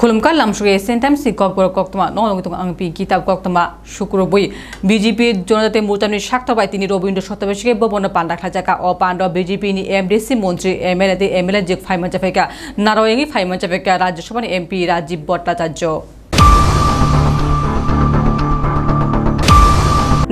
Khulumka lamshuge sentam si kokbor koktoma nongitung angpi kitab koktoma শুক্রবই BJP জনজাতি মোর্চানি শাক্তবাই তিনি রবীন্দ্র শতবার্ষিকী ভবন পান্ডা খাজাকা ও পান্ডা বিজেপি নি এমডিসি মন্ত্রী এমএলএ জিক ফাইমানচাফেকা নারায়ণী ফাইমানচাফেকা রাজ্যসভার এমপি রাজীব ভট্টাচার্য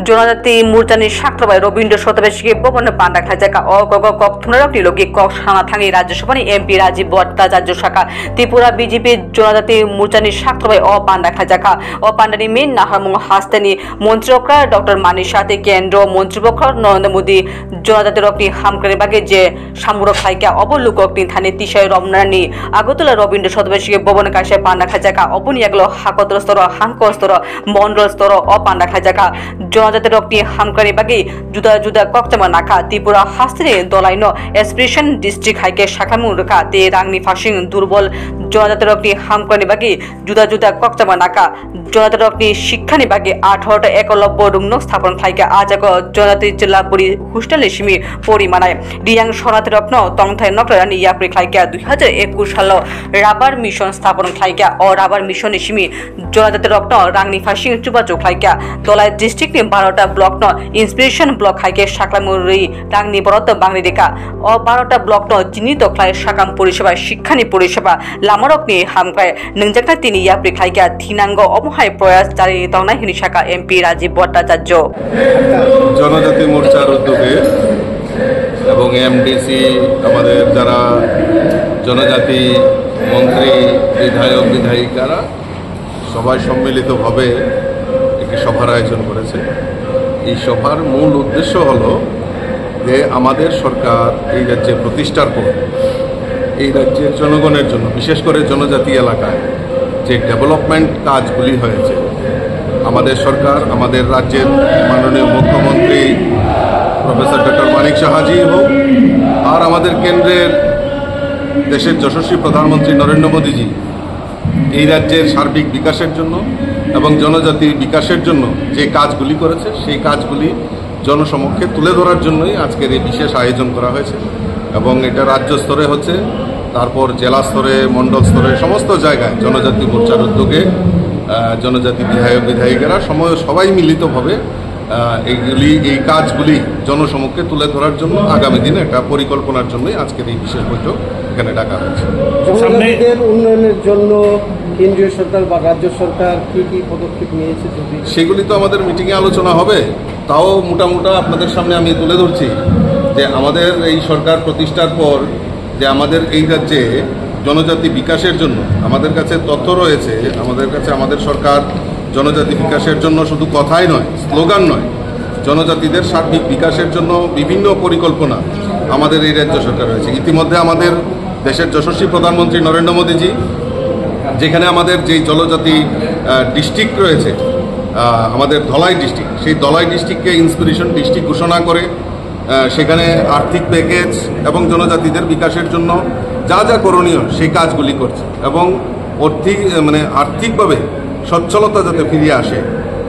জনজাতি মোর্চানি শাক্তবাই রবীন্দ্র শতবার্ষিকী ভবন পান্ডা খাজাকা ও কক্থনরকটি লোকে কক সানা থাঙ্গি রাজ্যসভার এমপি রাজীব ভট্টাচার্য শাখা ত্রিপুরা বিজেপি জনজাতি মোর্চানি শাক্তবাই ও পান্ডা খাজাকা ও পান্ডানি মেন নাহারমুং হাস্তানি মন্ত্রীকরা ডক্টর মানির সাথে কেন্দ্র মন্ত্রীপক্ষ নরেন্দ্র মোদী জনজাতি রকটি হামকানি বাগে যে সামুরক খাইকা অবলুকটি থানে তিসাই রমনানি আগতলা রবীন্দ্র শতবার্ষিকী ভবন কাছে পান্ডা খাজাকা অপনিয়াগলো হাকতর স্তর হাঙ্ক স্তর মন্ডল স্তর ও পান্ডা খাজাকা জনজাতি রকটি হামকানি বাগে জুদা জুদা কক্তমা নাকা ত্রিপুরা হাস্তিনি দলাইনো এসপ্রেশন ডিস্ট্রিক্ট হাইকে শাখামু রেখা তে রাংনি ফাসিং দুর্বল জনজাতি রকটি হামকানি বাগে জুদা জুদা কক্তমা নাকা জনজাতি রকটি শিক্ষানি বাগে 18টা একলব্য রুগ্ন স্থাপন খাইকা আজাগ জনজাতি জেলা পুরি হোস্টেলে সিমি পরিমানায় রিয়াং সনাতি রত্ন তংথাই নকরানি ইয়াপ্রি খাইকা 2021 সাল রাবার মিশন স্থাপন খাইকা ও রাবার মিশন সিমি জনজাতি রত্ন রাংনি ফাসিং চুবাচু খাইকা দলাই ডিস্ট্রিক্ট 12টা ব্লক ন ইন্সপিরেশন ব্লক খাইকে শাকলামুরি রাংনি বরত বাংলি রেখা ও 12টা ব্লক ন চিহ্নিত খাই শাকাম পরিষেবা শিক্ষানি পরিষেবা লামারকনি হামকায় নংজাকনা তিনি ইয়াপ্রি খাইকা থিনাঙ্গ অমহাই প্রয়াস জারি তংনাই হিনি শাখা এমপি রাজীব ভট্টাচার্য জনজাতি মোর্চার উদ্যোগে এবং এমডিসি আমাদের যারা জনজাতি মন্ত্রী বিধায়ক বিধায়িকারা সবাই সম্মিলিতভাবে একটি সভার আয়োজন করেছে। এই সভার মূল উদ্দেশ্য হলো যে আমাদের সরকার এই রাজ্যে প্রতিষ্ঠার পর এই রাজ্যের জনগণের জন্য বিশেষ করে জনজাতি এলাকায় যে ডেভেলপমেন্ট কাজগুলি হয়েছে আমাদের সরকার আমাদের রাজ্যের মাননীয় মুখ্যমন্ত্রী প্রফেসর ডক্টর মানিক সাহাজি হোক আর আমাদের কেন্দ্রের দেশের যশস্বী প্রধানমন্ত্রী নরেন্দ্র মোদীজি এই রাজ্যের সার্বিক বিকাশের জন্য এবং জনজাতির বিকাশের জন্য যে কাজগুলি করেছে সেই কাজগুলি জনসমক্ষে তুলে ধরার জন্যই আজকের এই বিশেষ আয়োজন করা হয়েছে এবং এটা রাজ্য স্তরে হচ্ছে, তারপর জেলা স্তরে মণ্ডল স্তরে সমস্ত জায়গায় জনজাতি মোর্চার উদ্যোগে জনজাতি বিধায়ক বিধায়িকারা সবাই মিলিতভাবে এই কাজগুলি জনসমক্ষে তুলে ধরার জন্য আগামী দিনে একটা পরিকল্পনার জন্যই আজকের এই বিশেষ বৈঠক এখানে ডাকা হয়েছে। জনজাতিদের উন্নয়নের জন্য কেন্দ্রীয় সরকার বা রাজ্য সরকার কি কি পদক্ষেপ নিয়েছে সেগুলি তো আমাদের মিটিংয়ে আলোচনা হবে, তাও মোটামুটি আপনাদের সামনে আমি তুলে ধরছি যে আমাদের এই সরকার প্রতিষ্ঠার পর যে আমাদের এই রাজ্যে জনজাতি বিকাশের জন্য আমাদের কাছে তথ্য রয়েছে, আমাদের সরকার জনজাতি বিকাশের জন্য শুধু কথাই নয়, স্লোগান নয়, জনজাতিদের সার্বিক বিকাশের জন্য বিভিন্ন পরিকল্পনা আমাদের এই রাজ্য সরকার রয়েছে। ইতিমধ্যে আমাদের দেশের যশস্বী প্রধানমন্ত্রী নরেন্দ্র মোদীজি যেখানে আমাদের যেই জনজাতি ডিস্ট্রিক্ট রয়েছে আমাদের ধলাই ডিস্ট্রিক্ট, সেই ধলাই ডিস্ট্রিক্টকে ইন্সপিরেশন ডিস্ট্রিক্ট ঘোষণা করে সেখানে আর্থিক প্যাকেজ এবং জনজাতিদের বিকাশের জন্য যা যা করণীয় সেই কাজগুলি করছে এবং আর্থিকভাবে সচ্ছলতা যাতে ফিরিয়ে আসে,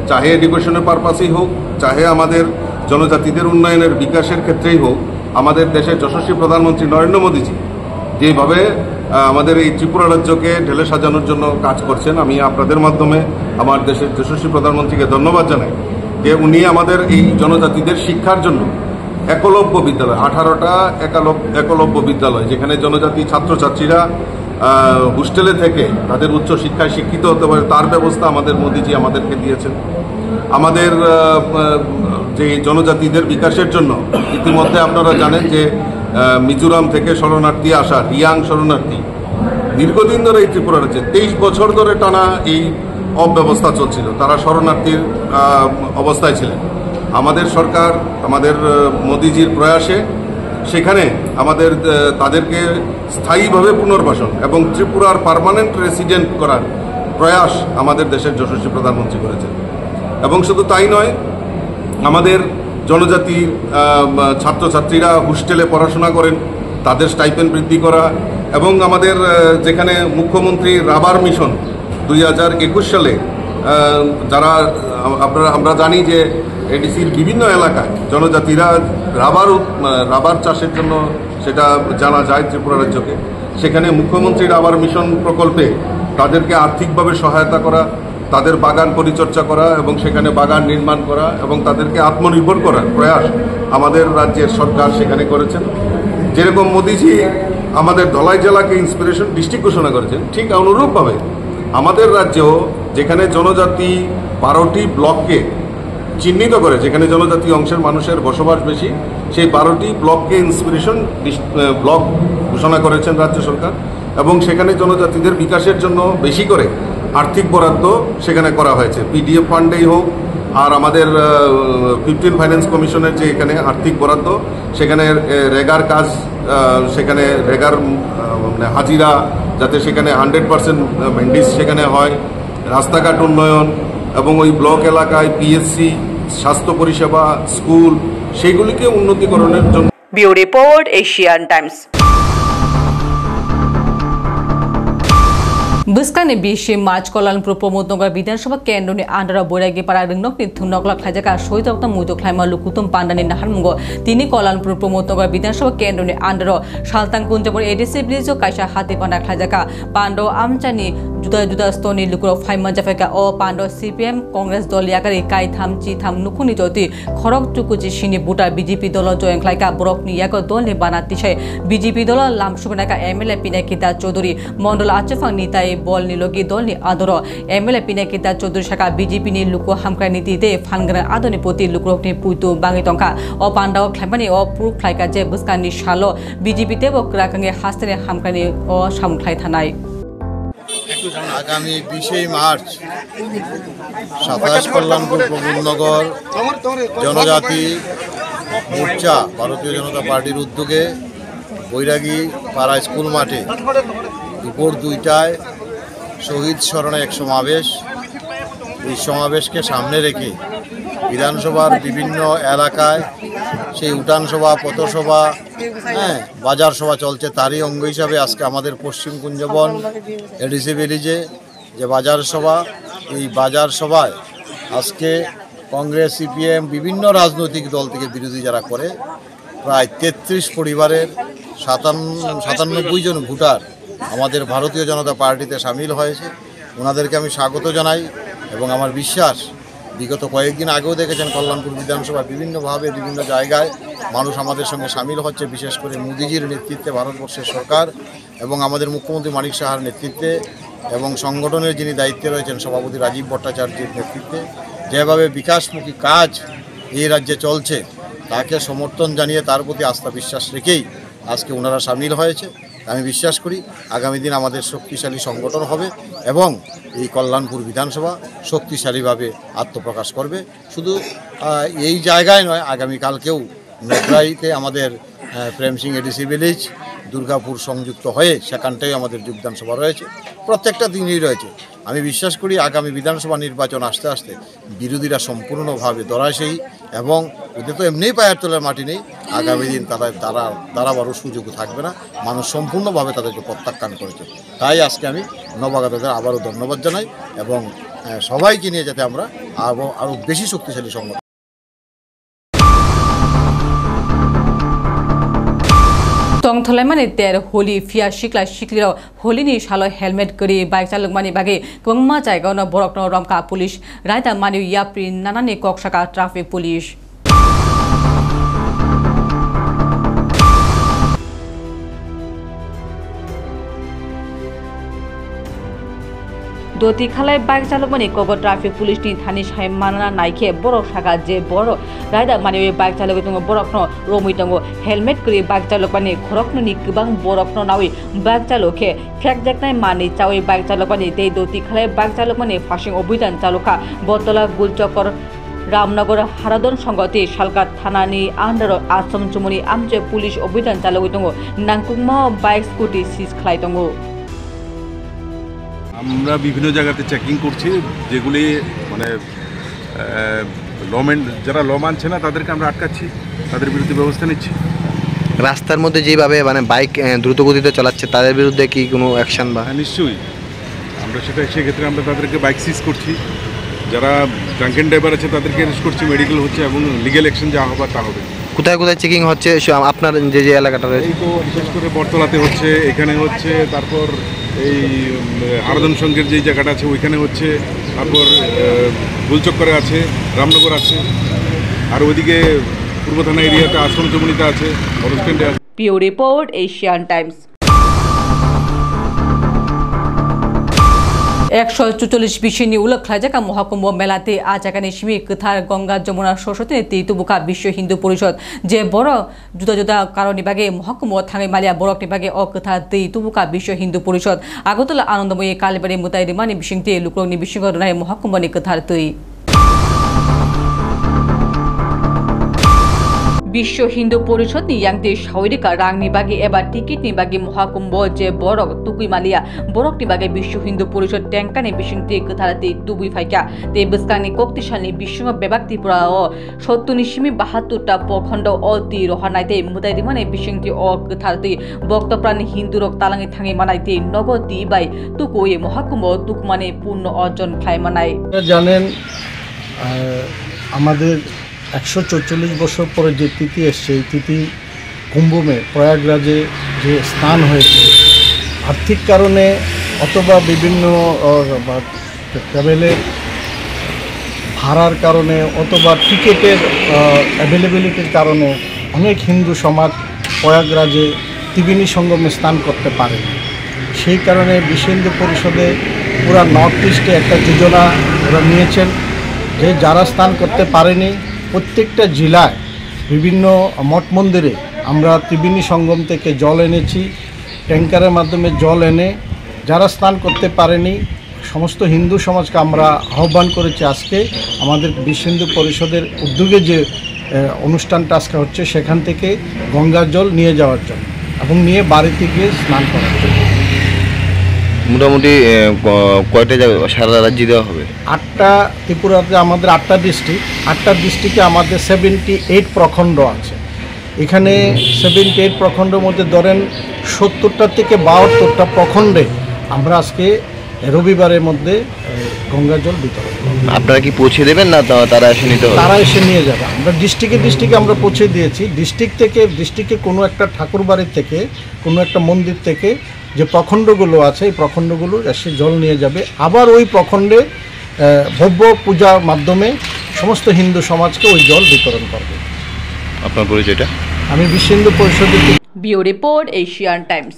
চাহে এডুকেশনের পারপাসেই হোক, চাহে আমাদের জনজাতিদের উন্নয়নের বিকাশের ক্ষেত্রেই হোক, আমাদের দেশের যশস্বী প্রধানমন্ত্রী নরেন্দ্র মোদীজি যেভাবে আমাদের এই ত্রিপুরা রাজ্যকে ঢেলে সাজানোর জন্য কাজ করছেন, আমি আপনাদের মাধ্যমে আমার দেশের যশস্বী প্রধানমন্ত্রীকে ধন্যবাদ জানাই যে উনি আমাদের এই জনজাতিদের শিক্ষার জন্য একলব্য বিদ্যালয় 18টা একলব্য বিদ্যালয় যেখানে জনজাতি ছাত্রছাত্রীরা হোস্টেলে থেকে তাদের উচ্চ শিক্ষায় শিক্ষিত হতে পারে তার ব্যবস্থা আমাদের মোদীজি আমাদেরকে দিয়েছেন। আমাদের যে জনজাতিদের বিকাশের জন্য ইতিমধ্যে আপনারা জানেন যে মিজোরাম থেকে শরণার্থী আসা রিয়াং শরণার্থী দীর্ঘদিন ধরে এই ত্রিপুরা রাজ্যে 23 বছর ধরে টানা এই অব্যবস্থা চলছিল, তারা শরণার্থীর অবস্থায় ছিলেন। আমাদের সরকার আমাদের মোদীজির প্রয়াসে সেখানে তাদেরকে স্থায়ীভাবে পুনর্বাসন এবং ত্রিপুরার পার্মানেন্ট রেসিডেন্ট করার প্রয়াস আমাদের দেশের যশস্বী প্রধানমন্ত্রী করেছেন। এবং শুধু তাই নয়, আমাদের জনজাতি ছাত্রছাত্রীরা হোস্টেলে পড়াশোনা করেন, তাদের স্টাইপেন্ড বৃদ্ধি করা এবং আমাদের যেখানে মুখ্যমন্ত্রী রাবার মিশন 2021 সালে যারা আমরা জানি যে এডিসির বিভিন্ন এলাকায় জনজাতিরা রাবার চাষের জন্য সেটা জানা যায় ত্রিপুরা রাজ্যকে, সেখানে মুখ্যমন্ত্রী রাবার মিশন প্রকল্পে তাদেরকে আর্থিকভাবে সহায়তা করা, তাদের বাগান পরিচর্যা করা এবং সেখানে বাগান নির্মাণ করা এবং তাদেরকে আত্মনির্ভর করার প্রয়াস আমাদের রাজ্যের সরকার সেখানে করেছেন। যেরকম মোদিজি আমাদের ধলাই জেলাকে ইন্সপিরেশন ডিস্ট্রিক্ট ঘোষণা করেছেন, ঠিক অনুরূপভাবে আমাদের রাজ্যেও যেখানে জনজাতি 12টি ব্লককে চিহ্নিত করে, যেখানে জনজাতি অংশের মানুষের বসবাস বেশি, সেই 12টি ব্লককে ইন্সপিরেশন ব্লক ঘোষণা করেছেন রাজ্য সরকার এবং সেখানে জনজাতিদের বিকাশের জন্য বেশি করে আর্থিক বরাদ্দ সেখানে করা হয়েছে। পিডিএফ ফান্ডেই হোক আর আমাদের 15 ফাইন্যান্স কমিশনের যে এখানে আর্থিক বরাদ্দ, সেখানে রেগার কাজ, সেখানে রেগার মানে হাজিরা যাতে সেখানে 100% মেন্ডিস সেখানে হয়, রাস্তাঘাট উন্নয়ন এবং ওই ব্লক এলাকায় পিএসসি, স্বাস্থ্য পরিষেবা, স্কুল, সেইগুলিকে উন্নতিকরণের জন্য। Bureau report, Asian Times. Buskani bishi March Kolanpur Promotnogor Bidhansabha Kendroni Andhra Boiragipara Ringnokni Thunoklak Khlaijaka Sohitokta Muitu Khlaima Lukutum Pandani Naharmungo Tini Kolanpur Promotnogor Bidhansabha Kendroni Andhra Saltang Kunjabor ADC Blijo Kaisa Hati Panda Khlaijaka Pando Amchani Juda Stoni Lukuro Phaima Jafeka O Pando CPM Congress Dol Yakari Kai Thamchi Tham Nukuni Joti Khorok Chukuji Shini Buta BJP Dolo Join Khlaika Borokni Yako Dolni Banatishay BJP Dolo Lamsubanaka MLA Pinakita Chaudhuri Mondol Achefang Nitai Bol Nilogi Dolni Adoro MLA Pinakita Chaudhuri Shaka BJP ni Luko Hamkra Niti De Fangran Adoni Poti Lukrokni Putu Bangitongka O Pandao Khlaimani O Puruk Khlaika Je Buskani Shalo BJP Te Bo Krakange Hastene Hamkrani O Samkhlai Thanai আগামী 20 March 27 Kalyanpur Pramodnagar জনজাতি মোর্চা ভারতীয় জনতা পার্টির উদ্যোগে বৈরাগী পাড়া school মাঠে দুপুর 2টায় শহীদ স্মরণে এক সমাবেশ। এই সমাবেশকে সামনে রেখে বিধানসভার বিভিন্ন এলাকায় সেই উঠান সভা, পথসভা, বাজার সভা চলছে। তারই অঙ্গ হিসাবে আজকে আমাদের পশ্চিম কুঞ্জবন এডিসি ভিলেজে যে বাজার সভা, এই বাজার সভায় আজকে কংগ্রেস, সিপিএম, বিভিন্ন রাজনৈতিক দল থেকে বিরোধী যারা করে প্রায় 33 পরিবারের 97 জন ভোটার আমাদের ভারতীয় জনতা পার্টিতে সামিল হয়েছে। ওনাদেরকে আমি স্বাগত জানাই এবং আমার বিশ্বাস বিগত কয়েকদিন আগেও দেখেছেন কল্যাণপুর বিধানসভা বিভিন্নভাবে বিভিন্ন জায়গায় মানুষ আমাদের সঙ্গে সামিল হচ্ছে, বিশেষ করে মোদিজির নেতৃত্বে ভারতবর্ষের সরকার এবং আমাদের মুখ্যমন্ত্রী মানিক সাহার নেতৃত্বে এবং সংগঠনের যিনি দায়িত্বে রয়েছেন সভাপতি রাজীব ভট্টাচার্যের নেতৃত্বে যেভাবে বিকাশমুখী কাজ এই রাজ্যে চলছে তাকে সমর্থন জানিয়ে তার প্রতি আস্থা বিশ্বাস রেখেই আজকে ওনারা সামিল হয়েছে। আমি বিশ্বাস করি আগামী দিন আমাদের শক্তিশালী সংগঠন হবে এবং এই কল্যাণপুর বিধানসভা শক্তিশালীভাবে আত্মপ্রকাশ করবে। শুধু এই জায়গায় নয়, আগামীকালকেও নগরাইতে আমাদের প্রেম সিং এডিসি ভিলেজ, দুর্গাপুর সংযুক্ত হয়ে সেখানটাই আমাদের যোগদান সভা রয়েছে। প্রত্যেকটা দিনই রয়েছে। আমি বিশ্বাস করি আগামী বিধানসভা নির্বাচন আসতে আসতে বিরোধীরা সম্পূর্ণভাবে ধরাশায়ী এবং ওদের তো এমনিই পায়ের তলার মাটি নেই। আগামী দিন দাঁড়াবারও সুযোগও থাকবে না। মানুষ সম্পূর্ণভাবে তাদেরকে প্রত্যাখ্যান করেছে। তাই আজকে আমি নবাগতদের আবারও ধন্যবাদ জানাই এবং সবাইকে নিয়ে যাতে আমরা আরও বেশি শক্তিশালী সংগঠন। Tongtholai ter holi fia shikla shikliro holi ni shalo helmet kari bike chalok mani bage kongma jaiga no borokno romka police raita mani yapri nanani kokshaka traffic police Doti khalai bike chalok mani kogo traffic police ni thani shai manana naike borok shaka je boro raida mani bike chalok tongo borokno romui tongo helmet kri bike chalok mani khorokno ni kubang borokno nawi bike chaloke khek jaknai mani chawi bike chalok mani tei doti khalai bike chalok mani fashing obhijan chaloka botola gulchokor Ramnagar হারাদন সংগতি শালকা থানানি under আশ্রম চুমনি আমচে police অভিযান চালু দङ নাংকুমা bike scooty সিজ খাই দङ আমরা বিভিন্ন জায়গাতে checking করছি, যেগুলি মানে যারা ল মানছে না তাদেরকে আমরা আটকাচ্ছি, তাদের বিরুদ্ধে ব্যবস্থা নিচ্ছি। রাস্তার মধ্যে যেভাবে মানে বাইক দ্রুতগতিতে চালাচ্ছে তাদের বিরুদ্ধে কি কোনো অ্যাকশন বা? নিশ্চয়ই আমরা সেক্ষেত্রে আমরা তাদেরকে বাইক সিজ করছি। যারা ড্রাঙ্কেন ড্রাইভার আছে তাদেরকে অ্যারেস্ট করছি, মেডিকেল হচ্ছে এবং লিগ্যাল অ্যাকশন যা হবার তা হবে। কোথায় কোথায় চেকিং হচ্ছে আপনার যে এলাকাটা রয়েছে? এই তো বিশেষ করে বটতলাতে হচ্ছে, এখানে হচ্ছে, তারপর এই আরাধন সংঘের যেই জায়গাটা আছে ওইখানে হচ্ছে, তারপর গোলচক্করে আছে, রামনগর আছে, আর ওইদিকে পূর্ব থানা এরিয়াতে আশ্রম চমুনিতে আছে, অনুষ্ঠানটা আছে। পিও রিপোর্ট, এশিয়ান টাইমস। 144 बिसोरनि उलग खालामजागा महकुमा मेलाते आजागानि सिमी गोथार गंगा जमुना सरस्वती तीतुबुका विश्व हिंदू परिषद जे बर जुदा जुदा कारनि बागे महकुमा थाङै मालिया बरकनि बागे अ गोथार तीतुबुका विश्व हिंदू परिषद आगरतला आनन्दमयी कालीबारि मुताय रिमानि बिसिंति लुक्रंनि बिसिंग रनाय महकुमानि गोथार दै विश्व हिंदू परिषद नि यांगते सावरिका रांगनि बागे एबा टिकिटनि बागे महकुम्ब जे बरक तुकुइमालिया बरकनि बागे विश्व हिंदू परिषद टेंकानि बिसिंति गोथारति तुबुइ फाइका ते बस्कानि कक्तिशालनि बिसिंग बेबाक्तिपुरा अ 70.72 टा प्रखंड अति रहानायते मुदायदिमाने बिसिंति अ गोथारति बक्तप्रानि हिंदू रक तालाङि थाङि मानायते नगति बाय तुकुइ महकुम्ब तुकमाने पूर्ण अर्जन खायमानाय জানেন আমাদের 144 বছর পরে যে তিথি এসছে এই তিথি কুম্ভমে প্রয়াগরাজে যে স্নান হয়েছে আর্থিক কারণে অথবা বিভিন্ন ট্রাভেলের ভাড়ার কারণে অথবা টিকিটের অ্যাভেলেবিলিটির কারণে অনেক হিন্দু সমাজ প্রয়াগরাজে ত্রিবেণী সঙ্গমে স্নান করতে পারে। সেই কারণে বিশ্ব হিন্দু পরিষদে পুরা নর্থ ইস্টে একটা যোজনা ওরা নিয়েছেন যে যারা স্নান করতে পারেনি প্রত্যেকটা জেলায় বিভিন্ন মঠ মন্দিরে আমরা ত্রিবেণী সঙ্গম থেকে জল এনেছি, ট্যাঙ্কারের মাধ্যমে জল এনে যারা স্নান করতে পারেনি সমস্ত হিন্দু সমাজকে আমরা আহ্বান করেছি আজকে আমাদের বিশ্ব হিন্দু পরিষদের উদ্যোগে যে অনুষ্ঠানটা আজকে হচ্ছে সেখান থেকে গঙ্গার জল নিয়ে যাওয়ার জন্য এবং নিয়ে বাড়িতে গিয়ে স্নান করার জন্য। মোটামুটি কয়টা জায়গা সারা রাজ্যে দেওয়া হবে? 8টা ত্রিপুরাতে আমাদের 8টা ডিস্ট্রিক্ট, 8টা ডিস্ট্রিক্টে আমাদের 78 প্রখণ্ড আছে। এখানে 78 প্রখণ্ডের মধ্যে ধরেন 70টা থেকে 72টা প্রখণ্ডে আমরা আজকে রবিবারের মধ্যে গঙ্গা জল বিতরণ করব। আপনারা কি পৌঁছে দেবেন না তারা এসে নিতে হবে? তারা এসে নিয়ে যাবে। আমরা ডিস্ট্রিক্টে আমরা পৌঁছে দিয়েছি। ডিস্ট্রিক্টে কোনো একটা ঠাকুর বাড়ির থেকে কোনো একটা মন্দির থেকে যে প্রখণ্ডগুলো আছে এই প্রখণ্ডগুলো এসে জল নিয়ে যাবে, আবার ওই প্রখণ্ডে ভব্য পূজার মাধ্যমে সমস্ত হিন্দু সমাজকে ওই জল বিতরণ করবে। আপনার পরিচয়টা? আমি বিশ্ব হিন্দু পরিষদের বিও রিপোর্ট, এশিয়ান টাইমস।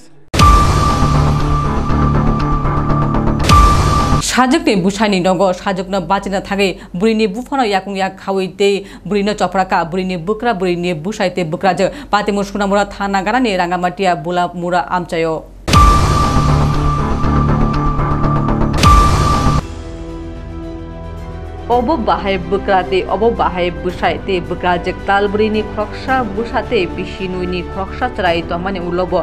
साजकनि बुसाइनि नगर साजकनो बाचिना थाङै बुरिनि बुफानो याकुं याक खावैते बुरिनो चपराका बुरिनि बुक्रा बुरिनि बुसाइते बुक्राजो पातेमु सुनामुरा थाना गानानि रांगामाटिया बुला मुरा आमचायो अबो बाहाय बुक्राते अबो बाहाय बुसाइते बुक्राजे तालबुरिनि खरक्सा बुसाते बिसिनुइनि खरक्सा चराइ तमाने उलब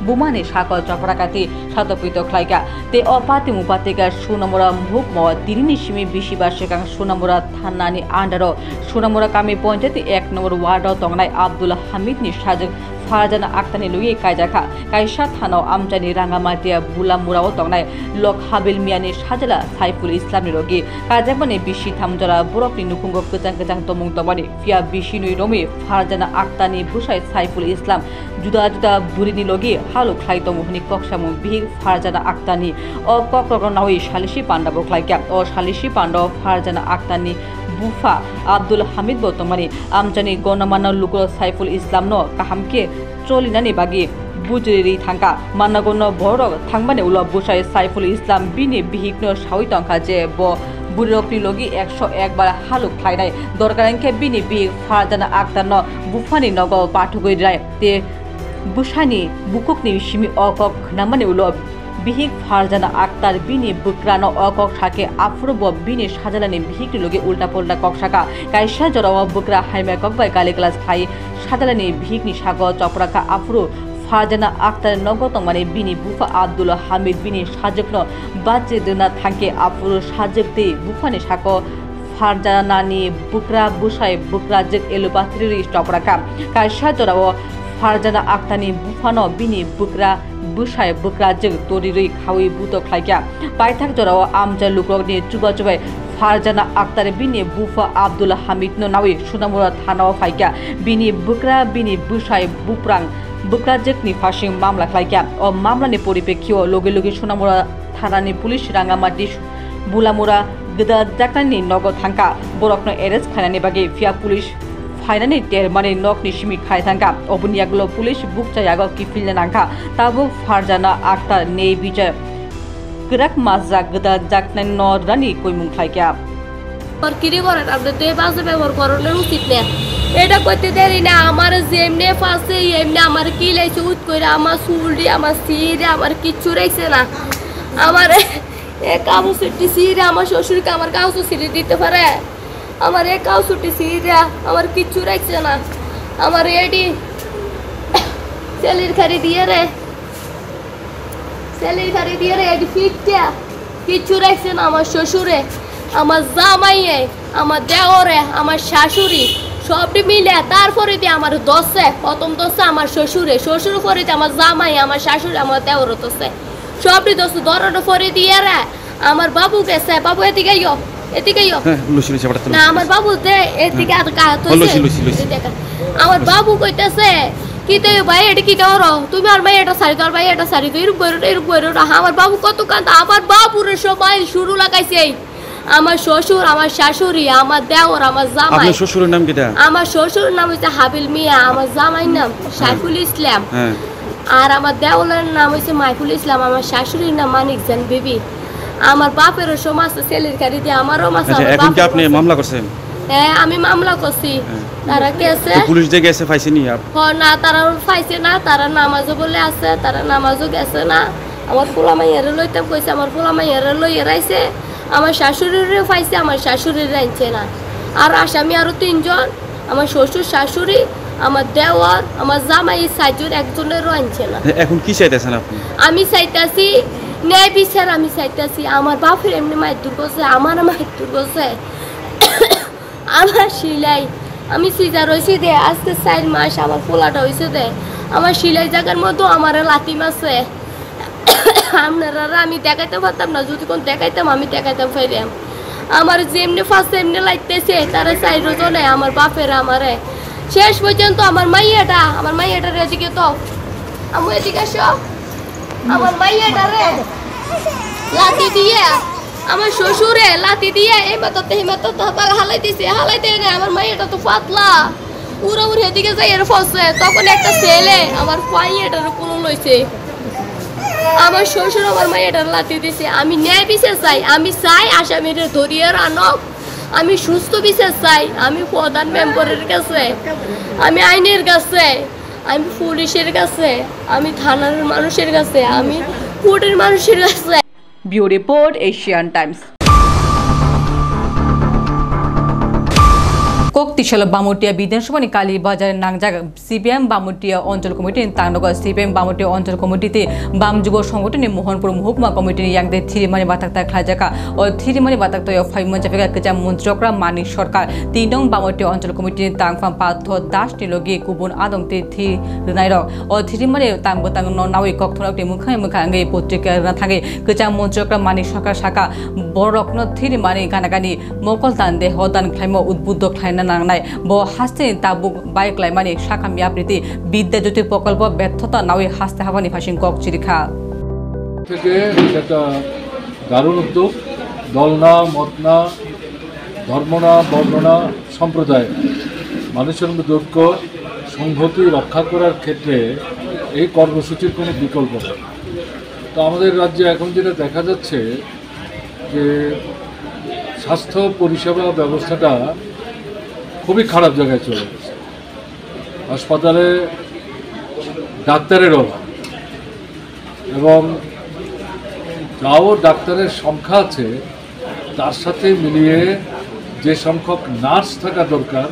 बुमानि साकल चपराकाते सातपित खलाइका ते अपाते मुपातेका सुनामुरा मुख म तिरिनि सिमि बिसिबा सेकां सुनामुरा थानानि आन्डारो सुनामुरा कामी पञ्चायत 1 नम्बर वार्ड तंगनाय आब्दुल हामिदनि साजक फारजाना आक्तानि लुई कायजाखा कायसा थानाव आमचानि रांगामाटिया बुलामुराव तंगनाय लक हाबिल मियानि साजला साइफुल इस्लामनि लगे कायजाबनि बिसि थामजरा बरफनि नुखुंग गोजां गोजां तमुं तमानि फिया बिसिनुइ रमि फारजाना आक्तानि बुसाइ साइफुल इस्लाम जुदा जुदा बुरिनि लगे हालु ख्लाइ तमुहनि कक्सामु बिहि फारजाना आक्तानि अ कक्रगनावि सालिसि पाण्डाबो ख्लाइका अ सालिसि पाण्डाव फारजाना आक्तानि बुफा आब्दुल हामिद बर्तमानी आमचानि गणमान्य लुगो साइफुल इस्लाम न काहामके चलिनानि बागि बुजिरि थांका मानगन बर थांबाने उल बुसाइ साइफुल इस्लाम बिनि बिहिकनो सावि तंखा जे ब बुरकनि लगी 101 बार हालुक ख्लाइनाय दरकारांखे बिनि बिहिक फारजाना आक्तान बुफानि नग पाठुगै राय ते बुसानि बुकुकनि सिमि अकक नामाने उल बिहिक फारजाना आक्तार बिनि बुक्रानो अकक थाके आफुरब बिनि साजालानि बिहिकनि लगे उल्टा पल्टा कक्साका कायसा जराव बुक्रा हाइमा ककबाय गाले क्लास खाइ साजालानि बिहिकनि साग चपराका आफुरु फारजाना आक्तार नगत माने बिनि बुफा आब्दुल हामिद बिनि साजकनो बाजे दोना थांके आफुरु साजकते बुफानि साग फारजानानि बुक्रा बुसाइ बुक्राजक एलुपात्रि चपराका कायसा जराव फारजाना आक्तानि बुफानो बिनि बुक्रा बुसाइ बुक्राजक तोरिरै खावै बुत ख्लाइका पाइथाक जराव आमजा लुक्रगनि चुबा चुबाय फारजाना आक्तार बिनि बुफा आब्दुल हामिद नो नावै सुनामुरा थानाव फाइका बिनि बुक्रा बिनि बुसाइ बुप्रां बुक्राजेकनि फारसे मामला खालायग्या अ मामलानि परिप्रेक्षियाव लगे लगे सोनामुरा थानानि पुलिस राङामाटि बुलामुरा गोदा जाकनानि नगद थांका बरकनो एरेस्ट खालायनायनि बागै फिया पुलिस फाइनानि देरमानि नकनि सिमि खाय थांका अबुनियागलो पुलिस बुक जायागो किफिलने नांका ताबु फारजाना आक्ता ने बिजय गराक माजा गोदा जाकनानि नरानि कयमुं खालायग्या और किरी करेन আপনি তো এই বাসে ব্যবহার করানো উচিত না এটা করতে দেরি না আমার যেমনে ফাসে এমনি আমার কি লাইছে উত কইরা আমার চুলডি আমার সিরে আমার কিচ্ছু রাইছে না আমার এক কাউসুটি সিরে আমার শ্বশুরকে আমার কাউসু সিরে দিতে পারে আমার এক কাউসুটি সিরে আমার কিচ্ছু রাইছে না আমার এডি সেলির খারি দিয়ে রে এডি ফিটটা কিচ্ছু রাইছে না আমার শ্বশুরে আমার জামাইয়ে আমার দেওরে আমার শাশুড়ি সবটি মিলে তারপরে দিয়ে আমার দশে প্রথম দশে আমার শ্বশুর পরে দিয়ে আমার জামাই আমার শাশুড়ি আমার দেওর দশে সবটি দশ দরনো পরে দিয়ে রে আমার বাবু গেছে বাবু এদিকে না আমার বাবু এদিকে আমার বাবু কইতেছে কি তো ভাই এটা কি করো তুমি আর ভাই এটা সারি তোর ভাই এটা সারি তো এরকম বইরো আমার বাবু কত কাঁদা আমার বাবুর সবাই শুরু লাগাইছে আমার শ্বশুর আমার শাশুড়ি আমার দেওর আমার জামাই আপনার শ্বশুরের নাম কিটা আমার শ্বশুরের নাম হচ্ছে হাবিল মিয়া আমার জামাইর নাম সাইফুল ইসলাম আর আমার দেওরের নাম হচ্ছে মাইফুল ইসলাম আমার শাশুড়ির নাম মানিকজান বিবি আমার বাপেরও সমাজ ছেলের গাড়ি দিয়ে আমারও মাছ এখন কি আপনি মামলা করছেন হ্যাঁ আমি মামলা করছি তারা গেছে পুলিশ যে গেছে পাইছেনি না তারা পাইছে না তারা নামাজও বলে আছে তারা নামাজও গেছে না আমার ফুলা মাইয়ারে লইতাম কইছে আমার ফুলা মাইয়ারে লইয়ে রাইছে আমার শাশুড়িরও পাইছে আমার শাশুড়ির আনছে না আর আসামি আরো 3 জন আমার শ্বশুর শাশুড়ি আমার দেওয়ার আমার জামাই 4 জন একজনেরও আনছে না এখন কি চাইতেছেন আপনি আমি চাইতাছি ন্যায় বিচার আমি চাইতাছি আমার বাপের এমনি মায়ের দূর করছে আমার মায়ের দূর করছে আমার সিলাই আমি সিজার হয়েছি দে আজকে 4 মাস আমার পোলাটা হয়েছে দে আমার সিলাই জায়গার মধ্যে আমার লাথি মারছে আপনারা আমি দেখাইতে পারতাম না যদি কোন দেখাইতাম আমি দেখাইতাম ফেরিয়াম আমার যেমনি ফার্স্ট এমনি লাগতেছে তারা 4 জনে আমার বাপের আমারে শেষ পর্যন্ত আমার মাইয়াটার এদিকে তো আমি এদিকে আসো আমার মাইয়াটারে লাথি দিয়ে আমার শ্বশুরে লাথি দিয়ে এই মাত্র হালাইতে না আমার মাইয়াটা তো পাতলা উড়ে এদিকে যাই এর ফসে তখন একটা ছেলে আমার মাইয়াটার কোন লইছে আমার শ্বশুর আমার মাইয়াটার লাথি দিছে আমি ন্যায় বিচার চাই আমি চাই আসামিরে ধরিয়ে আনক আমি সুস্থ বিচার চাই আমি প্রধান মেম্বারের কাছে আমি আইনের কাছে আমি পুলিশের কাছে আমি থানার মানুষের কাছে আমি কোর্টের মানুষের কাছে ব্যুরো রিপোর্ট এশিয়ান টাইমস कोक्तिशल बामुटिया विधानसभा कालीबाजार नांगजाग सीपीएम बामुटिया अंचल कमिटी तांगनगर सीपीएम बामुटिया अंचल कमिटी बाम जुग संगठन मोहनपुर महकुमा कमिटी यांगदे थिरिमानि बाताक्ता खाजाका और थिरिमानि बाताक्ता फाइमन जाफेगा कजा मन्त्रकरा मानि सरकार 3 नং बामुटिया अंचल कमिटी तांगफाम पाथ दास निलगि गुबुन आदंते थि रनायर और थिरिमानि तांगबतांग नावि कक्थनाकनि मुखांगे पत्रिका थांगे कजा मन्त्रकरा मानि सरकार शाखा बरकनो थिरिमानि गानागानि मकलदान दे हदान खाइमो उद्बुद्ध खाइना नांनाय ब हास्ते ताबुक बाइक लाइमानि शाखा मियाप्रीति विद्या ज्योति प्रकल्प ব্যর্থতা नावि हास्ते हाबानि फासिं কক चिरिखा থেকে একটা দারুণ উদ্যোগ দল না মত না ধর্ম না বর্ণ না সম্প্রদায় মানুষের মধ্যে ঐক্য সংহতি রক্ষা করার ক্ষেত্রে এই কর্মসূচির কোনো বিকল্প নেই। তো আমাদের রাজ্যে এখন যেটা দেখা যাচ্ছে যে স্বাস্থ্য পরিষেবা ব্যবস্থাটা খুবই খারাপ জায়গায় চলে গেছে। হাসপাতালে ডাক্তারের অভাব এবং যাও ডাক্তারের সংখ্যা আছে তার সাথে মিলিয়ে যে সংখ্যক নার্স থাকা দরকার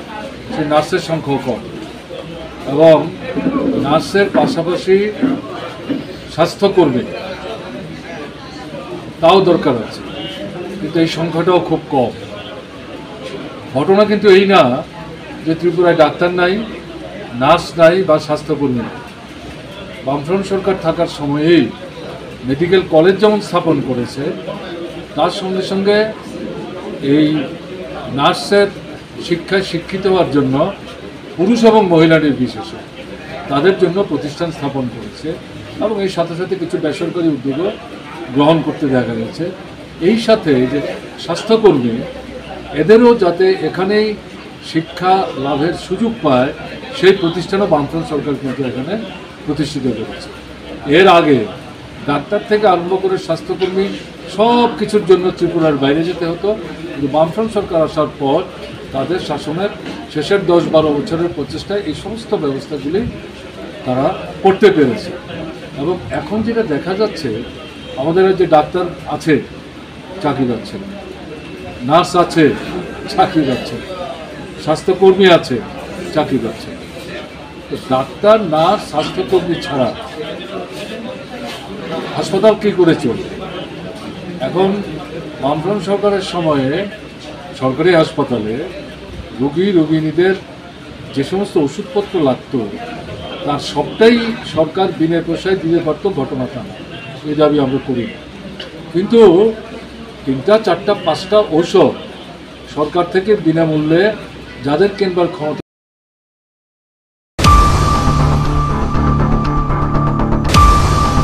সেই নার্সের সংখ্যাও কম এবং নার্সের পাশাপাশি স্বাস্থ্যকর্মী তাও দরকার আছে, কিন্তু এই সংখ্যাটাও খুব কম। ঘটনা কিন্তু এই না যে ত্রিপুরায় ডাক্তার নাই, নার্স নাই বা স্বাস্থ্যকর্মী নাই। বামফ্রন্ট সরকার থাকার সময়েই মেডিকেল কলেজ যেমন স্থাপন করেছে তার সঙ্গে সঙ্গে এই নার্সের শিক্ষায় শিক্ষিত হওয়ার জন্য পুরুষ এবং মহিলা নির্বিশেষে তাদের জন্য প্রতিষ্ঠান স্থাপন করেছে এবং এর সাথে সাথে কিছু বেসরকারি উদ্যোগও গ্রহণ করতে দেখা গেছে। এই সাথে যে স্বাস্থ্যকর্মী এদেরও যাতে এখানেই শিক্ষা লাভের সুযোগ পায় সেই প্রতিষ্ঠানও বামফ্রন্ট সরকার কিন্তু এখানে প্রতিষ্ঠিত করেছে। এর আগে ডাক্তার থেকে আরম্ভ করে স্বাস্থ্যকর্মী সব কিছুর জন্য ত্রিপুরার বাইরে যেতে হতো, কিন্তু বামফ্রন্ট সরকার আসার পর তাদের শাসনের শেষের 10-12 বছরের প্রচেষ্টায় এই সমস্ত ব্যবস্থাগুলি তারা করতে পেরেছে। এবং এখন যেটা দেখা যাচ্ছে, আমাদের যে ডাক্তার আছে চাকরি পাচ্ছে, নার্স আছে চাকরি পাচ্ছে, স্বাস্থ্যকর্মী আছে চাকরি পাচ্ছে। তো ডাক্তার, নার্স, স্বাস্থ্যকর্মী ছাড়া হাসপাতাল কী করে চলবে? এখন বামফ্রন্ট সরকারের সময়ে সরকারি হাসপাতালে রোগীদের যে সমস্ত ওষুধপত্র লাগতো তার সবটাই সরকার বিনা পয়সায় দিতে পারতো, ঘটনাটা না, এই দাবি আমরা করি। কিন্তু 3টা 4টা 5টা ঔষধ সরকার থেকে বিনামূল্যে যাদের কেনবার ক্ষমতা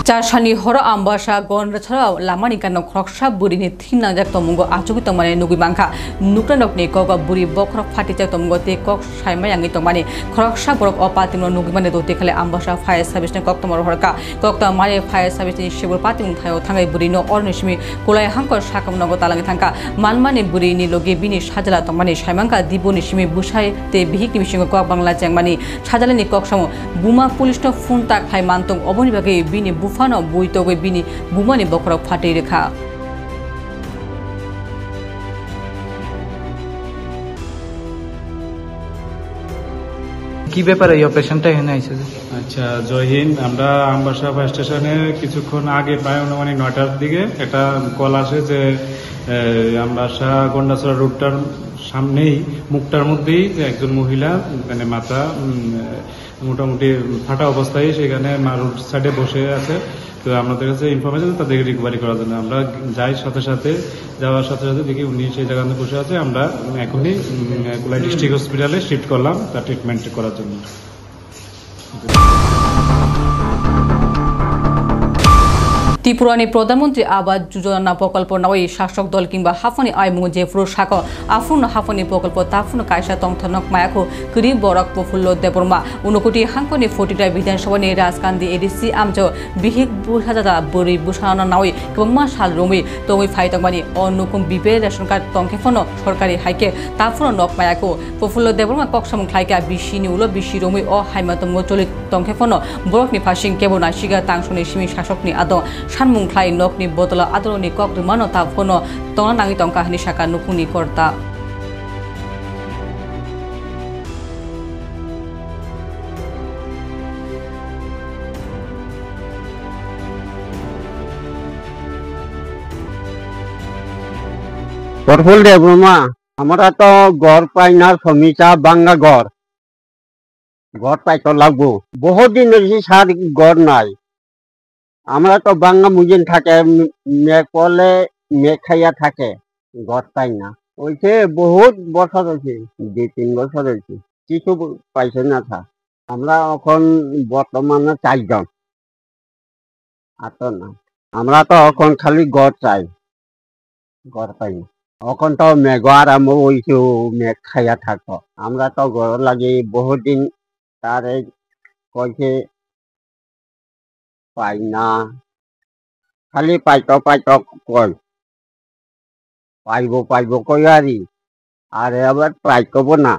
চারসানি হর আমবাসা গনরা ছাড়াও লামানি কানো খরকসা বুরিনি থিনাজাক তমুঙ্গ আচুকি তমানে নুগি বাংখা নুকরানকনি কক বুরি বখরক ফাটিচাক তমুঙ্গ তে কক সাইমায়াঙ্গি তমানে খরকসা বরক অপাতিম নুগি মানে দতে খালে আমবাসা ফায়ার সার্ভিস নে কক্তমর হরকা কক্তা মারে ফায়ার সার্ভিস নি শিবর পাতিম থায়ো থাঙ্গাই বুরিনো অরনিসমি কোলাই হাঙ্কর সাকাম নগ তালাঙ্গি থাঙ্কা মানমানে বুরিনি লগে বিনি সাজালা তমানে সাইমাঙ্কা দিবনি সিমি বুসাই তে বিহিক নিমিসিং কক বাংলা চ্যাংমানি সাজালানি ককসাম বুমা পুলিশ ন ফোন তাক ফাই মানতং অবনিবাগে বিনি বুফানো বইতগে বিনি বুমানি বখরক ফাটে রেখা কি ব্যাপারে এই অপারেশনটা এখানে আইছে? আচ্ছা, জয় হিন্দ। আমরা আমবাসা ফায়ার স্টেশনে কিছুক্ষণ আগে প্রায় অনুমানিক 9টার দিকে একটা কল আসে যে আমবাসা গন্ডাছড়া রোডটার সামনেই মুখটার মধ্যেই একজন মহিলা মানে মাথা মোটামুটি ফাটা অবস্থায় সেখানে রোড সাইডে বসে আছে। তো আমাদের কাছে ইনফরমেশন তাদেরকে রিকভারি করার জন্য আমরা যাই, যাওয়ার সাথে সাথে দেখি উনি সেই জায়গাতে বসে আছে। আমরা এখনই কোলাই ডিস্ট্রিক্ট হসপিটালে শিফট করলাম তার ট্রিটমেন্ট করার জন্য। ত্রিপুরানি প্রধানমন্ত্রী আবাস যোজনা প্রকল্প নয় শাসক দল কিংবা হাফনি আইমু যে ফুরসাক আফুন হাফনি প্রকল্প তাফুন কায়সা তংথনক মায়াকো করি বরক প্রফুল্ল দেববর্মা 29 হাঙ্কনি 40টা বিধানসভানি রাজকান্দি এডিসি আমজ বিহিক বুসাজাদা বরি বুসানা নয় কংমা সাল রমি তংই ফাইতংমানি অনুকুম বিপে রেশন কার্ড তংখেফন সরকারি হাইকে তাফুন নক মায়াকো প্রফুল্ল দেববর্মা ককসামুং খাইকা বিশিনি উলো বিশি রমি ও হাইমাতম চলিত তংখেফন বরকনি ফাসিং কেবনা শিগা তাংসনি সিমি শাসকনি আদ সানমুং খাই নকনি বদলা আদরনি কক রিমানো তা ফোনো তনা নাঙি তংকা হানি শাখা নুকুনি কর্তা প্রফুল্ল দেববর্মা, আমরা তো ঘর পাই না, সমিতা বাঙ্গা ঘর পাই তো লাগবো। বহুত দিন ধরেছি সার ঘর নাই। আমরা তো বাঙ্গা মুজিন থাকে, মেঘ পড়লে মেঘ খাইয়া থাকে, ঘর পাই না। ওইছে বহুত বছর হয়েছে, 2-3 বছর হয়েছে, কিছু পাইছে না থা। আমরা এখন বর্তমানে 4 জন, আর তো না। আমরা তো এখন খালি ঘর চাই, ঘর পাই না। এখন তো মেঘ আরম্ভ হয়েছে, মেঘ খাইয়া থাকো। আমরা তো ঘর লাগে বহুত দিন তারে কইছে পাই না, খালি পাইতো কয় পাইব কই আর আবার পাইতব না।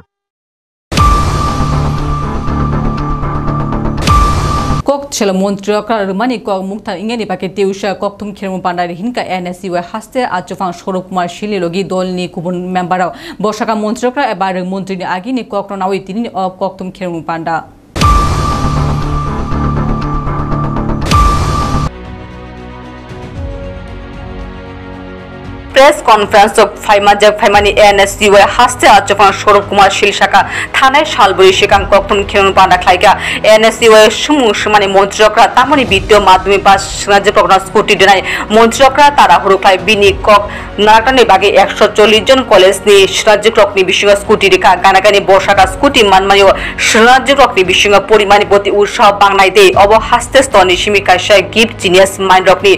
কক ছিল মন্ত্রী রুমানি কক মুক্তা ইংনি পাকে তেউসা কক তুম খেরমু পান্ডারি হিনকা এনএসইউ হাসতে আজফাং সৌরভ কুমার শিলি লগি দলনি কুবন মেম্বারাও বর্ষাকা মন্ত্রীরা এবার মন্ত্রীনি আগিনি কক নাওই তিনি কক তুম খেরমু পান্ডা প্রেস কনফারেন্স ফাইমানি এনএসইউএ হাসতে আচফান সৌরভ কুমার শিল শাখা থানায় শালবরি শিকাং কখন খেলুন পান্ডা খাইকা এনএসইউএ সুমু সমানে মন্ত্রকরা তামনি বিদ্যুৎ মাধ্যমিক পাস রাজ্য প্রগ্রাম স্কুটি দেনায় মন্ত্রকরা তারা হরুফাই বিনি কক নাটানি বাগে 140 জন কলেজ নি রাজ্য প্রকনি বিশ্বঙ্গ স্কুটি রেখা গানাগানি বর্ষাকা স্কুটি মানমায় রাজ্য প্রকনি বিশ্বঙ্গ পরিমাণী প্রতি উৎসাহ বাংনাই দে অব হাসতে স্তনি সিমিকাশায় গিফট জিনিয়াস মাইন্ড রকনি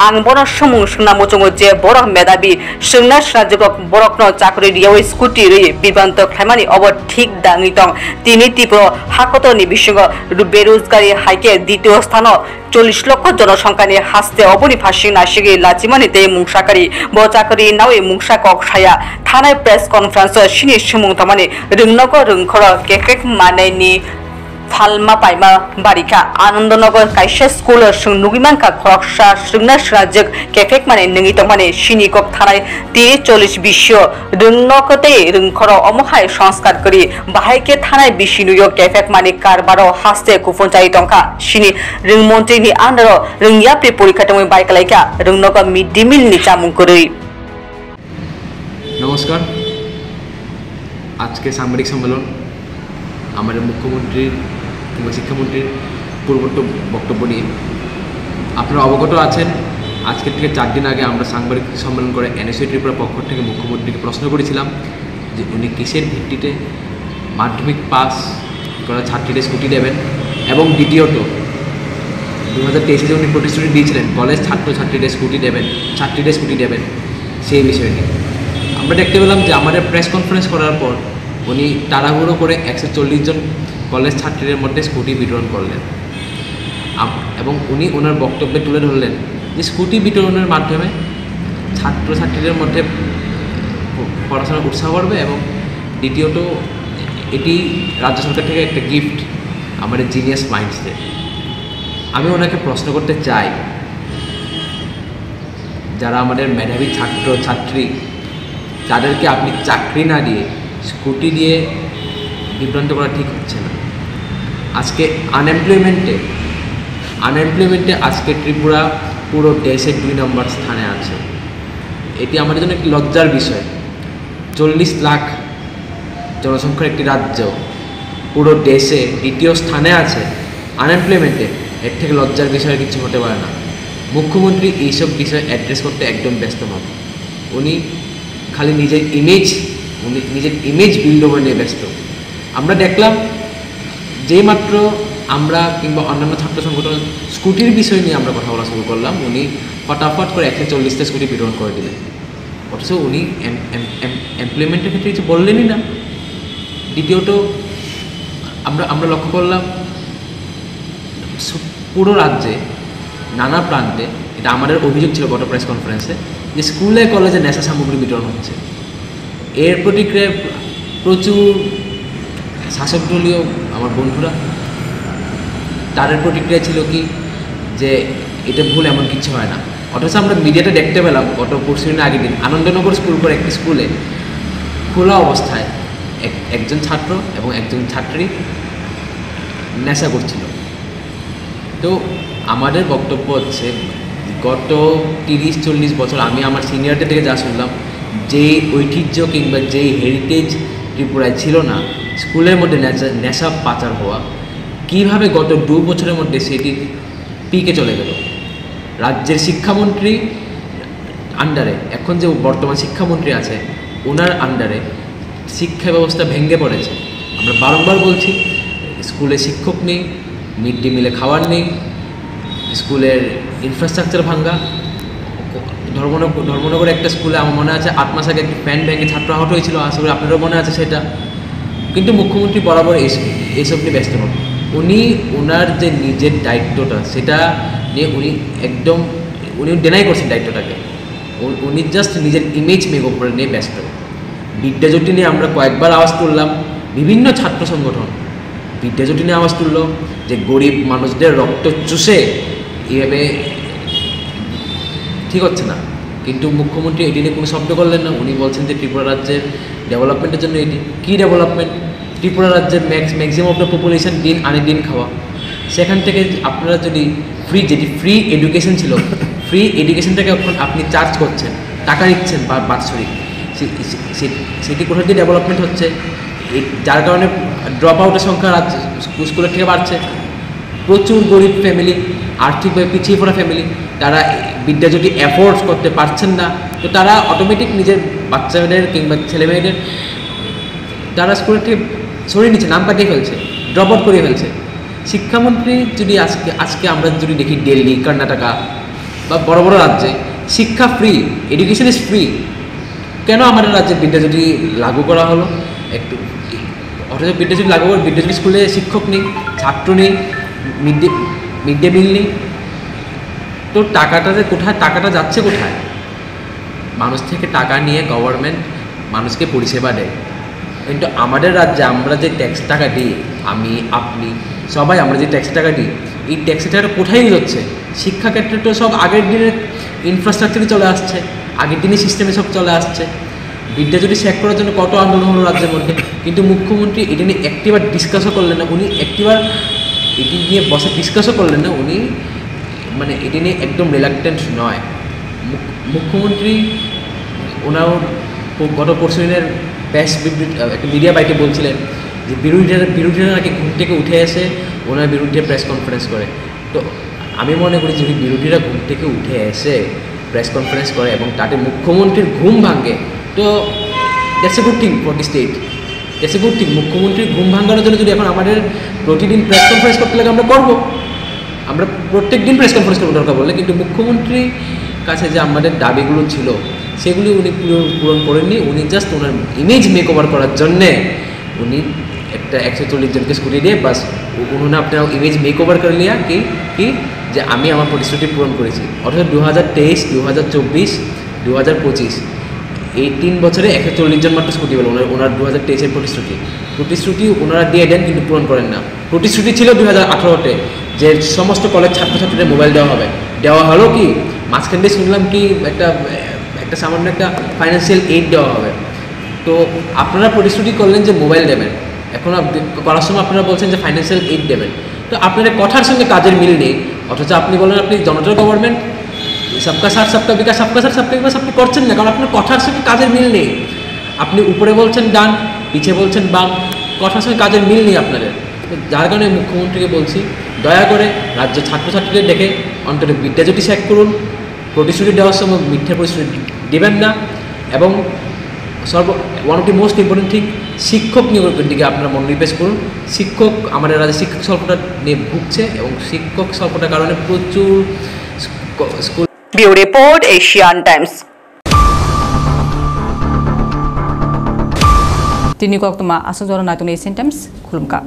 আং বড় সুমু সুনা মচঙ্গ যে বড় মেধাবী সংনাস রাজ্য বরকন চাকরি রিয়াও স্কুটি রে বিবান্ত খাইমানি অব ঠিক দাঙিতং তিনি তীব্র হাকতনি বিশ্বঙ্গ বেরোজগারি হাইকে দ্বিতীয় স্থান 40 লক্ষ জনসংখ্যা নিয়ে হাসতে অবনি ফাঁসি নাসিগে লাচিমানিতে মুংসাকারী বচাকারী নাওয়ে মুংসা ককসায়া থানায় প্রেস কনফারেন্স সিনি সুমুং তামানে রংনগর রংখর কেকেক মানাইনি ফালমা পাইমা বারিকা আনন্দনগর কাইসা স্কুল নুগিমানকা খরকসা সংনাস রাজ্য কেফেক মানে নঙ্গিত মানে সিনিকক থানায় 30-40 বিশ্ব রংনকতে রংখর অমহায় সংস্কার করি বাহাইকে থানায় বিশিনুয় কেফেক মানে কারবার হাসতে কুফন চাই টঙ্কা সিনি রংমন্ত্রীনি আন্ডার রংয়াপ্রি পরীক্ষাটময় বাইকালাইকা রংনক মিড ডে মিল নি চামুং করি। নমস্কার, আজকে সাংবাদিক সম্মেলন আমাদের মুখ্যমন্ত্রীর কিংবা শিক্ষামন্ত্রীর পূর্ববর্তী বক্তব্য নিয়ে আপনারা অবগত আছেন। আজকের থেকে 4 দিন আগে আমরা সাংবাদিক সম্মেলন করে এনএসইউ ত্রিপুরার পক্ষ থেকে মুখ্যমন্ত্রীকে প্রশ্ন করেছিলাম যে উনি কিসের ভিত্তিতে মাধ্যমিক পাস করা ছাত্রীদের স্কুটি দেবেন এবং দ্বিতীয়ত 2023 যে উনি প্রতিশ্রুতি দিয়েছিলেন কলেজ ছাত্রছাত্রীদের স্কুটি দেবেন সেই বিষয়টি আমরা দেখতে পেলাম যে আমাদের প্রেস কনফারেন্স করার পর উনি তাড়াহুড়ো করে 140 জন কলেজ ছাত্রীদের মধ্যে স্কুটি বিতরণ করলেন এবং উনি ওনার বক্তব্যে তুলে ধরলেন যে স্কুটি বিতরণের মাধ্যমে ছাত্রছাত্রীদের মধ্যে পড়াশোনার উৎসাহ বাড়বে এবং দ্বিতীয়ত এটি রাজ্য সরকার থেকে একটা গিফট আমাদের জিনিয়াস মাইন্ডসদের। আমি ওনাকে প্রশ্ন করতে চাই, যারা আমাদের মেধাবী ছাত্রছাত্রী তাদেরকে আপনি চাকরি না দিয়ে স্কুটি দিয়ে বিভ্রান্ত করা ঠিক হচ্ছে না। আজকে আনএমপ্লয়মেন্টে আজকে ত্রিপুরা পুরো দেশে 2 নম্বর স্থানে আছে। এটি আমাদের জন্য একটি লজ্জার বিষয়। 40 লাখ জনসংখ্যার একটি রাজ্য পুরো দেশে দ্বিতীয় স্থানে আছে আনএমপ্লয়মেন্টে, এর থেকে লজ্জার বিষয়ে কিছু হতে পারে না। মুখ্যমন্ত্রী এইসব বিষয় অ্যাড্রেস করতে একদম ব্যস্ত নন। উনি খালি নিজের ইমেজ বিল্ড ওভার নিয়ে ব্যস্ত। আমরা দেখলাম যেই মাত্র আমরা কিংবা অন্যান্য ছাত্র সংগঠন স্কুটির বিষয় নিয়ে আমরা কথা বলা শুরু করলাম, উনি ফটাফট করে 140টা স্কুটি বিতরণ করে দিলেন। অথচ উনি এমপ্লয়মেন্টের ক্ষেত্রে কিছু বললেনই না। দ্বিতীয়ত আমরা লক্ষ্য করলাম পুরো রাজ্যে নানা প্রান্তে, এটা আমাদের অভিযোগ ছিল গত প্রেস কনফারেন্সে, যে স্কুলে কলেজে নেশা সামগ্রী বিতরণ হচ্ছে। এর প্রতিক্রিয়ায় প্রচুর শাসক দলীয় আমার বন্ধুরা, তাদের প্রতিক্রিয়া ছিল কি যে এটা ভুল, এমন কিছু হয় না। অথচ আমরা মিডিয়াতে দেখতে পেলাম গত পরশু দিনের আগের দিন আনন্দনগর স্কুল করে একটি স্কুলে খোলা অবস্থায় একজন ছাত্র এবং একজন ছাত্রী নেশা করছিল। তো আমাদের বক্তব্য হচ্ছে গত 30-40 বছর আমি আমার সিনিয়রদের থেকে যা শুনলাম, যেই ঐতিহ্য কিংবা যেই হেরিটেজ ত্রিপুরায় ছিল না, স্কুলের মধ্যে নেশা পাচার হওয়া, কিভাবে গত 2 বছরের মধ্যে সেটি পিকে চলে গেল। রাজ্যের শিক্ষামন্ত্রী আন্ডারে, এখন যে বর্তমান শিক্ষামন্ত্রী আছে ওনার আন্ডারে শিক্ষা ব্যবস্থা ভেঙে পড়েছে। আমরা বারংবার বলছি স্কুলে শিক্ষক নেই, মিড ডে মিলে খাবার নেই, স্কুলের ইনফ্রাস্ট্রাকচার ভাঙ্গা। ধর্মনগরে একটা স্কুলে আমার মনে আছে 8 মাস আগে একটি ফ্যান ভেঙে ছাত্র আহত হয়েছিল, আশা করি আপনারও মনে আছে সেটা। কিন্তু মুখ্যমন্ত্রী বরাবর এইসব নিয়ে ব্যস্ত নন। উনি ওনার যে নিজের দায়িত্বটা সেটা নিয়ে উনি ডেনাই করছেন দায়িত্বটাকে। উনি জাস্ট নিজের ইমেজ মেক ওভার নিয়ে ব্যস্ত। বিদ্যাজ্যোতি নিয়ে আমরা কয়েকবার আওয়াজ তুললাম, বিভিন্ন ছাত্র সংগঠন বিদ্যাজ্যোতি নিয়ে আওয়াজ তুলল যে গরিব মানুষদের রক্ত চুষে এইভাবে ঠিক হচ্ছে না। কিন্তু মুখ্যমন্ত্রী এটি নিয়ে কোনো শব্দ করলেন না। উনি বলছেন যে ত্রিপুরা রাজ্যের ডেভেলপমেন্টের জন্য এটি কী ডেভেলপমেন্ট? ত্রিপুরা রাজ্যের ম্যাক্সিমাম অফ দ্য পপুলেশন দিন আনে দিন খাওয়া। সেখান থেকে আপনারা যদি যেটি ফ্রি এডুকেশন ছিল, ফ্রি এডুকেশনটাকে এখন আপনি চার্জ করছেন টাকা নিচ্ছেন বাৎসরিক, সেটি কোথা দিয়ে ডেভেলপমেন্ট হচ্ছে? যার কারণে ড্রপ আউটের সংখ্যা স্কুলের থেকে বাড়ছে। প্রচুর গরিব ফ্যামিলি, আর্থিকভাবে পিছিয়ে পড়া ফ্যামিলি, তারা বিদ্যাজ্যোতি অ্যাফোর্ড করতে পারছেন না, তো তারা অটোমেটিক নিজের বাচ্চাদের কিংবা ছেলেমেয়েদের তারা স্কুলের থেকে সরিয়ে নিচ্ছে, নাম কাটিয়ে ফেলছে, ড্রপ আউট করিয়ে ফেলছে। শিক্ষামন্ত্রী যদি আজকে আমরা যদি দেখি দিল্লি, কর্ণাটকা বা বড় বড় রাজ্যে শিক্ষা ফ্রি, এডুকেশন ইজ ফ্রি, কেন আমাদের রাজ্যে বিদ্যাজ্যোতি লাগু করা হলো? একটু অথচ বিদ্যাজ্যোতি লাগু করে বিদ্যাজ্যোতি স্কুলে শিক্ষক নেই, ছাত্র নেই, মিড ডে মিল নেই, তো টাকাটা যাচ্ছে কোথায়? মানুষ থেকে টাকা নিয়ে গভর্নমেন্ট মানুষকে পরিষেবা দেয়, কিন্তু আমাদের রাজ্যে আমরা যে ট্যাক্স টাকা দিই, আমি আপনি সবাই আমরা যে ট্যাক্স টাকা দিই, এই ট্যাক্সের টাকাটা কোথায় ইউজ হচ্ছে? শিক্ষাক্ষেত্রে তো সব আগের দিনের ইনফ্রাস্ট্রাকচারে চলে আসছে, আগের দিনের সিস্টেমে সব চলে আসছে। বিদ্যাজ্যোতি শেখ করার জন্য কত আন্দোলন হলো রাজ্যের মধ্যে, কিন্তু মুখ্যমন্ত্রী এটি নিয়ে একটিবার ডিসকাসও করলেন না, উনি একটিবার এটি নিয়ে বসে ডিসকাসও করলেন না, উনি মানে এটি নিয়ে একদম রিলাক্টেন্ট নয়। মুখ্যমন্ত্রী ওনার গত পরশু দিনের প্রেস বিবৃতি একটা মিডিয়া বাইকে বলছিলেন যে বিরোধীরা নাকি ঘুম থেকে উঠে এসে ওনার বিরুদ্ধে প্রেস কনফারেন্স করে। তো আমি মনে করি যদি বিরোধীরা ঘুম থেকে উঠে এসে প্রেস কনফারেন্স করে এবং তাতে মুখ্যমন্ত্রীর ঘুম ভাঙে, তো that's a good thing for the state, that's a good thing. মুখ্যমন্ত্রীর ঘুম ভাঙানোর জন্য যদি এখন আমাদের প্রতিদিন প্রেস কনফারেন্স করতে লাগে, আমরা করবো, আমরা প্রত্যেক দিন প্রেস কনফারেন্স করবো দরকার বললে, কিন্তু মুখ্যমন্ত্রীর কাছে যে আমাদের দাবিগুলো ছিল সেগুলি উনি পূরণ করেননি। উনি জাস্ট ওনার ইমেজ মেক ওভার করার জন্যে উনি একটা 140 জনকে স্কুটি দিয়ে বাস উन्होंने আপনার ইমেজ মেক ওভার করে লিয়া কি যে আমি আমার প্রতিশ্রুতি পূরণ করেছি। অর্থাৎ 2023, 2024, 2025 এই 3 বছরে 140 জন মাত্র স্কুটি পেল। ওনার 2023-এর প্রতিশ্রুতি ওনারা দিয়ে দেন কিন্তু পূরণ করেন না। প্রতিশ্রুতি ছিল 2018-তে যে সমস্ত কলেজ ছাত্রছাত্রীদের মোবাইল দেওয়া হবে, দেওয়া হলো কি? মাঝখান দিয়ে শুনলাম কি একটা সামান্য একটা ফাইন্যান্সিয়াল এইড দেওয়া হবে। তো আপনারা প্রতিশ্রুতি করলেন যে মোবাইল দেবেন, এখন করার সময় আপনারা বলছেন যে ফাইন্যান্সিয়াল এইড দেবেন, তো আপনাদের কথার সঙ্গে কাজের মিল নেই। অথচ আপনি বলেন আপনি জনতার গভর্নমেন্ট, সবকা সাথ সবকা বিকাশ, সবকা সাথ সবকা বিকাশ আপনি করছেন না, কারণ আপনার কথার সঙ্গে কাজের মিল নেই। আপনি উপরে বলছেন ডান, পিছে বলছেন বাম, কথার সঙ্গে কাজের মিল নেই আপনাদের। তো যার কারণে মুখ্যমন্ত্রীকে বলছি দয়া করে রাজ্য ছাত্রছাত্রীদের দেখে অন্তত বিদ্যাজ্যোতি শেখ করুন, প্রতিশ্রুতি দেওয়ার সময় মিথ্যা প্রতিশ্রুতি দেবেন না, এবং one of the most important thing, শিক্ষক নিয়োগের দিকে আপনারা মনোনিবেশ করুন। শিক্ষক আমাদের রাজ্যে শিক্ষক স্বল্পতা নিয়ে ভুগছে এবং শিক্ষক স্বল্পতার কারণে প্রচুর school. Bureau report, Asian Times. Tini ko ak tuma aso joro na ito ni Asian Times, kulum ka.